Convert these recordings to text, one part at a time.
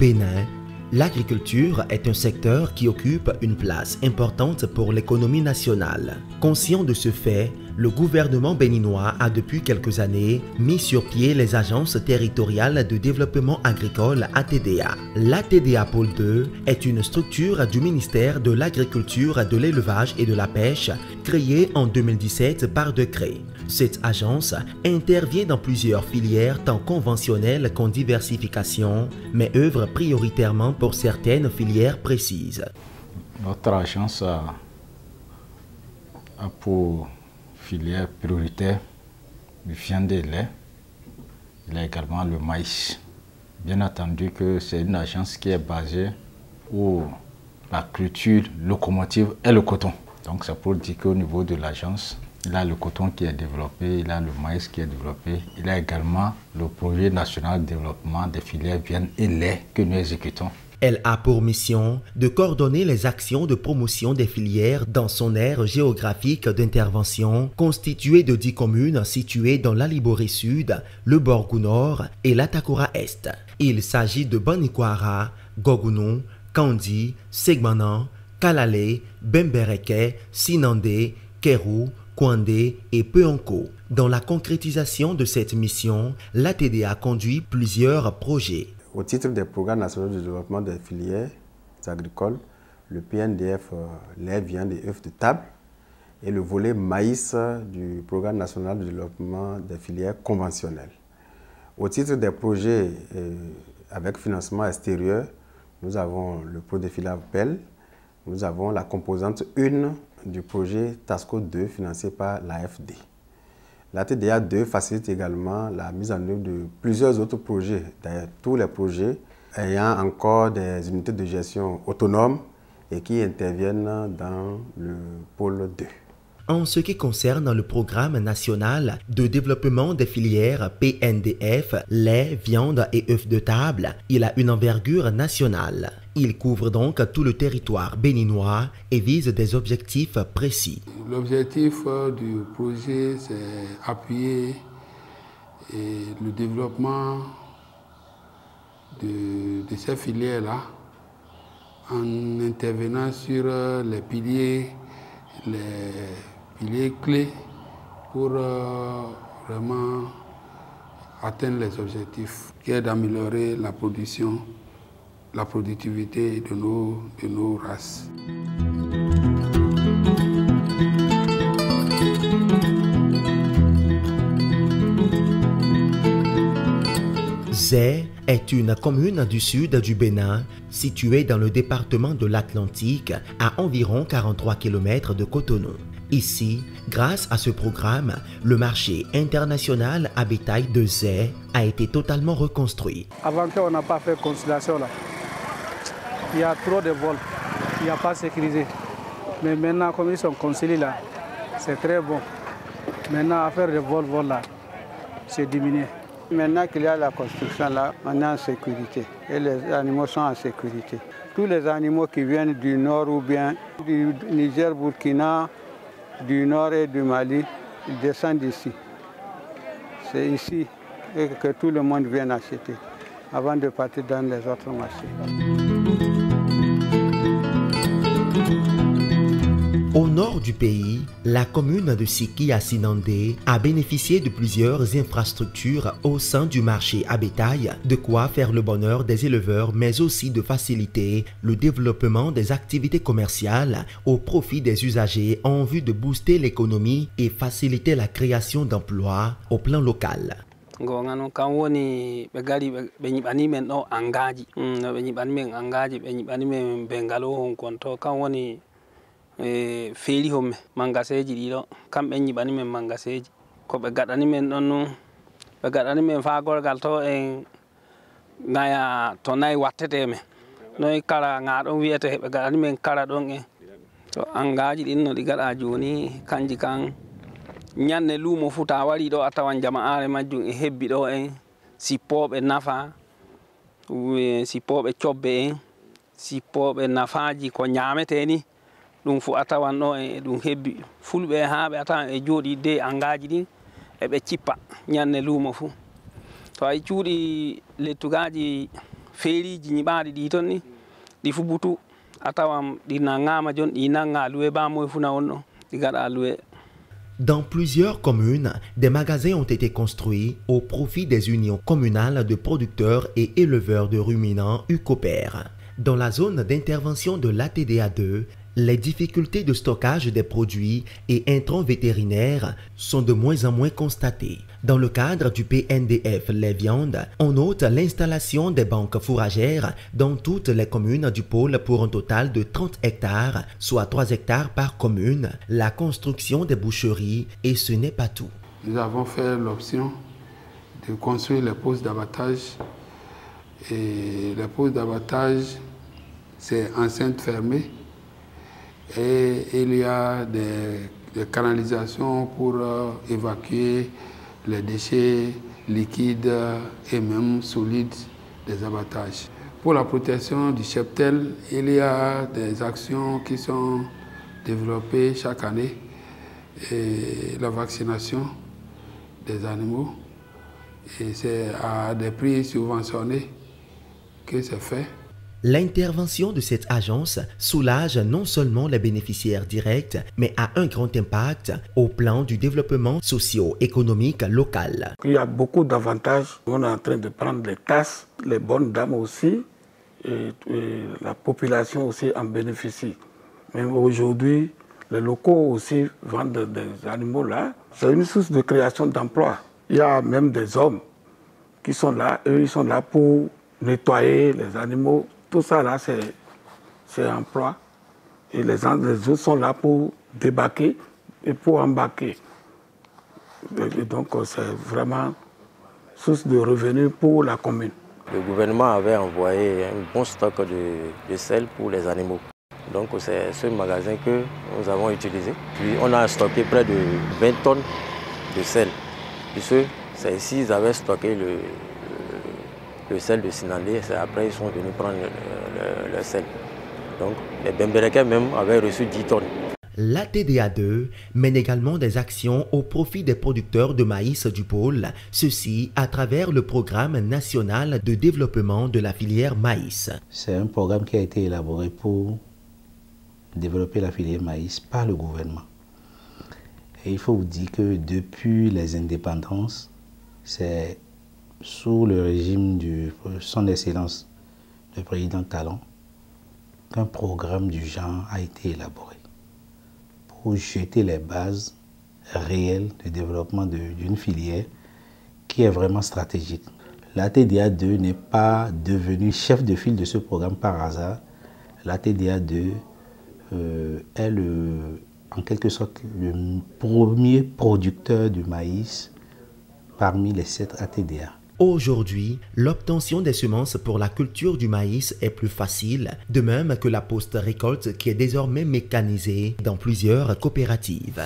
Bénin, l'agriculture est un secteur qui occupe une place importante pour l'économie nationale. Conscient de ce fait, le gouvernement béninois a depuis quelques années mis sur pied les agences territoriales de développement agricole ATDA. L'ATDA Pôle 2 est une structure du ministère de l'Agriculture, de l'Élevage et de la Pêche créée en 2017 par décret. Cette agence intervient dans plusieurs filières tant conventionnelles qu'en diversification, mais œuvre prioritairement pour certaines filières précises. Notre agence a pour filière prioritaire le viande et lait. Il y a également le maïs. Bien entendu que c'est une agence qui est basée où la culture locomotive est le coton. Donc c'est pour dire qu'au niveau de l'agence, il y a le coton qui est développé, il y a le maïs qui est développé. Il y a également le projet national de développement des filières viande et lait que nous exécutons. Elle a pour mission de coordonner les actions de promotion des filières dans son aire géographique d'intervention constituée de 10 communes situées dans l'Aliboré Sud, le Borgou Nord et l'Atakura Est. Il s'agit de Banikwara, Gogounou, Kandi, Segmanan, Kalale, Bembereke, Sinandé, Kérou, Kwandé et Peonko. Dans la concrétisation de cette mission, l'ATDA conduit plusieurs projets. Au titre des programmes nationaux de développement des filières agricoles, le PNDF lait, viande et œufs de table et le volet maïs du programme national de développement des filières conventionnelles. Au titre des projets avec financement extérieur, nous avons le projet de filière PEL, nous avons la composante 1 du projet TASCO 2 financé par l'AFD. La TDA 2 facilite également la mise en œuvre de plusieurs autres projets, d'ailleurs tous les projets ayant encore des unités de gestion autonomes et qui interviennent dans le pôle 2. En ce qui concerne le programme national de développement des filières PNDF, lait, viande et œufs de table, il a une envergure nationale. Il couvre donc tout le territoire béninois et vise des objectifs précis. L'objectif du projet, c'est appuyer le développement de ces filières-là en intervenant sur les piliers clés pour vraiment atteindre les objectifs, qui est d'améliorer la production, la productivité de nos races. Zé est une commune du sud du Bénin, située dans le département de l'Atlantique, à environ 43 km de Cotonou. Ici, grâce à ce programme, le marché international à bétail de Zé a été totalement reconstruit. Avant qu'on n'a pas fait conciliation là, il y a trop de vols, il n'y a pas sécurisé. Mais maintenant, comme ils sont conciliés là, c'est très bon. Maintenant, à faire des vols là, c'est diminué. Maintenant qu'il y a la construction là, on est en sécurité et les animaux sont en sécurité. Tous les animaux qui viennent du nord ou bien du Niger, Burkina, du nord et du Mali, ils descendent ici. C'est ici que tout le monde vient acheter avant de partir dans les autres marchés. Au nord du pays, la commune de Siki à Sinandé a bénéficié de plusieurs infrastructures au sein du marché à bétail, de quoi faire le bonheur des éleveurs, mais aussi de faciliter le développement des activités commerciales au profit des usagers en vue de booster l'économie et faciliter la création d'emplois au plan local. Ngongano kan woni be gari be nyibani men do angaji be nyibani men angaji be nyibani men bengalo hon konto kan woni feeli homme mangaseji ɗiɗo kamɓe ñiɓani men mangaseji ko ɓe gaɗani men ɗon nun ɓe gaɗani men fagorgal to en ngaya to nayi wattete men noyi kara nga ɗon wiyete ɓe gaɗani men kara ɗon en to angaji ɗin no ɗi gaɗa joni kanji kan ñanne luumo fu ta wari ɗo a tawan jama'are majjum e hebbi ɗo en sippoɓe nafa sippoɓe cobbe en sippoɓe nafaji ko ñamete ni ɗum fu a tawan ɗo e ɗum hebbi fulɓe ha ɓe a tawan e jooɗi de angaji ɗin eɓe cippa ñanne luumo fu to ay cuuɗi lettugaji feeriji nyiɓaɗi ɗi ton ni ɗi fu butu a tawam ɗi nangama jon ɗi nanga loué ba moye funa on ɗo ɗi gaɗa loué. Dans plusieurs communes, des magasins ont été construits au profit des unions communales de producteurs et éleveurs de ruminants UCOPER. Dans la zone d'intervention de l'ATDA2, les difficultés de stockage des produits et intrants vétérinaires sont de moins en moins constatées. Dans le cadre du PNDF Les Viandes, on note l'installation des banques fourragères dans toutes les communes du pôle pour un total de 30 hectares, soit 3 hectares par commune, la construction des boucheries et ce n'est pas tout. Nous avons fait l'option de construire les postes d'abattage et les postes d'abattage, c'est enceinte fermée. Et il y a des canalisations pour évacuer les déchets liquides et même solides des abattages. Pour la protection du cheptel, il y a des actions qui sont développées chaque année. Et la vaccination des animaux, et c'est à des prix subventionnés que c'est fait. L'intervention de cette agence soulage non seulement les bénéficiaires directs, mais a un grand impact au plan du développement socio-économique local. Il y a beaucoup d'avantages. On est en train de prendre les tasses, les bonnes dames aussi, et la population aussi en bénéficie. Même aujourd'hui, les locaux aussi vendent des animaux là. C'est une source de création d'emplois. Il y a même des hommes qui sont là, eux ils sont là pour nettoyer les animaux. Tout ça là, c'est emploi. Et les autres sont là pour débarquer et pour embarquer. Et donc, c'est vraiment source de revenus pour la commune. Le gouvernement avait envoyé un bon stock de sel pour les animaux. Donc, c'est ce magasin que nous avons utilisé. Puis, on a stocké près de 20 tonnes de sel. Puisque c'est ici ils avaient stocké le sel de Sinandé, après ils sont venus prendre le sel. Donc les Bemberekais même avaient reçu 10 tonnes. La TDA2 mène également des actions au profit des producteurs de maïs du pôle, ceci à travers le programme national de développement de la filière maïs. C'est un programme qui a été élaboré pour développer la filière maïs par le gouvernement. Et il faut vous dire que depuis les indépendances, c'est sous le régime de son excellence, le président Talon, qu'un programme du genre a été élaboré pour jeter les bases réelles de développement d'une filière qui est vraiment stratégique. La TDA2 n'est pas devenue chef de file de ce programme par hasard. La TDA2 est en quelque sorte le premier producteur de maïs parmi les 7 ATDA. Aujourd'hui, l'obtention des semences pour la culture du maïs est plus facile, de même que la post-récolte qui est désormais mécanisée dans plusieurs coopératives.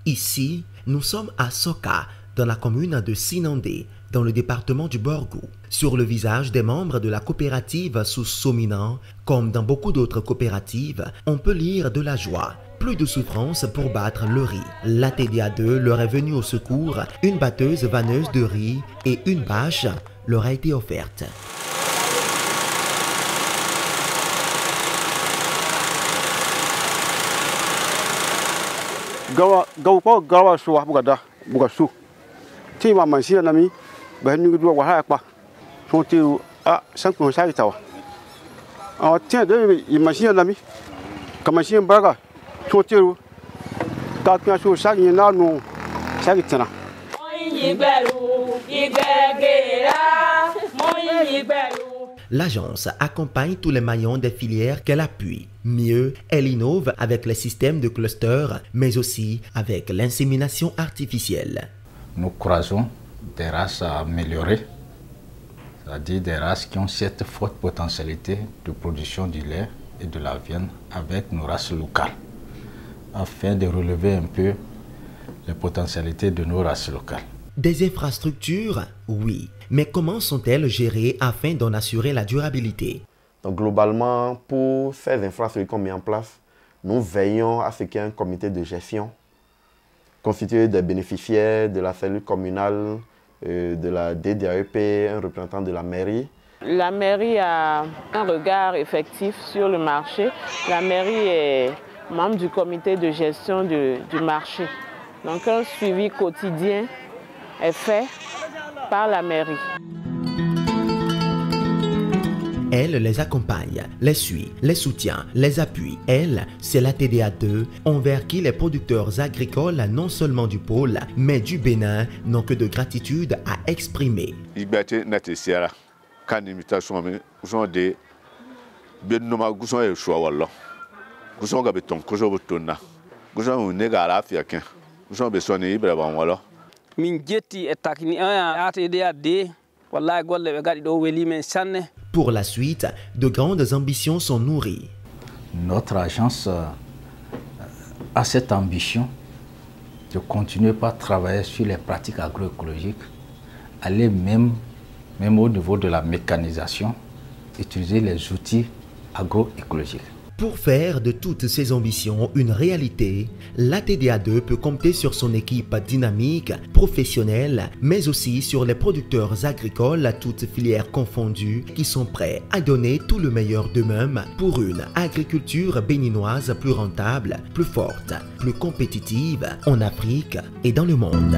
Ici, nous sommes à Soka, dans la commune de Sinandé, dans le département du Borgou. Sur le visage des membres de la coopérative sous Sominan, comme dans beaucoup d'autres coopératives, on peut lire de la joie. Plus de souffrance pour battre le riz. La TDA2 leur est venue au secours, une batteuse vanneuse de riz et une bâche leur a été offerte. gawa so wa buga so ti ma man si na mi ba ni do wa ha pa so ti a san ko sai tawa a ti de i ma si na mi ka ma si baga so ti ru ka ka so sa ni na no sa ki tana L'agence accompagne tous les maillons des filières qu'elle appuie. Mieux, elle innove avec les systèmes de clusters, mais aussi avec l'insémination artificielle. Nous croisons des races à améliorer, c'est-à-dire des races qui ont cette forte potentialité de production du lait et de la viande avec nos races locales, afin de relever un peu les potentialités de nos races locales. Des infrastructures, oui, mais comment sont-elles gérées afin d'en assurer la durabilité? Donc globalement, pour ces infrastructures qu'on met en place, nous veillons à ce qu'il y ait un comité de gestion constitué des bénéficiaires, de la cellule communale, de la DDAEP, un représentant de la mairie. La mairie a un regard effectif sur le marché. La mairie est membre du comité de gestion du marché. Donc un suivi quotidien est fait par la mairie. Elle les accompagne, les suit, les soutient, les appuie. Elle, c'est la TDA2, envers qui les producteurs agricoles, non seulement du pôle, mais du Bénin, n'ont que de gratitude à exprimer. Pour la suite, de grandes ambitions sont nourries. Notre agence a cette ambition de continuer par travailler sur les pratiques agroécologiques, aller même au niveau de la mécanisation, utiliser les outils agroécologiques. Pour faire de toutes ces ambitions une réalité, la TDA2 peut compter sur son équipe dynamique, professionnelle, mais aussi sur les producteurs agricoles, toutes filières confondues, qui sont prêts à donner tout le meilleur d'eux-mêmes pour une agriculture béninoise plus rentable, plus forte, plus compétitive en Afrique et dans le monde.